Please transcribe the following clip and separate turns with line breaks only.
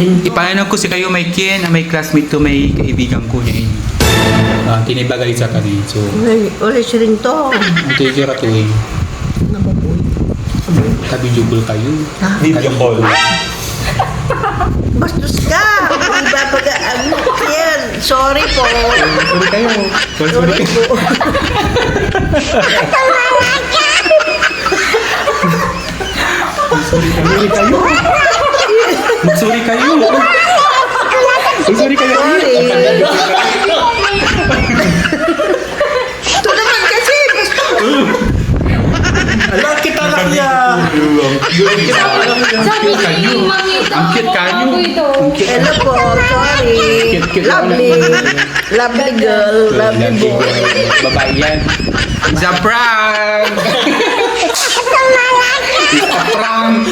Ipaano ko si kayo may kin, may classmate to, may kaibigan ko niya ini. Tinibagay sa kani. So,
Ulit siya rin to.
ito yung kira to eh.
Nababoy.
Kabidyo kayo.
Video call.
Bastos ka! Ibabaga, ano yan? Sorry po.
Sorry kayo.
Sorry po.
Sorry kayo. Sorry kayo. Sorry kayo.
Sorry. Ito naman kasi.
Alam kita lang niya.
Sabi ni Mamita,
Ang cute kayo.
Hello po. Sorry.
Cute.
Lovely. Lovely girl. Lovely boy.
Babae yan. It's a prank! It's a prank!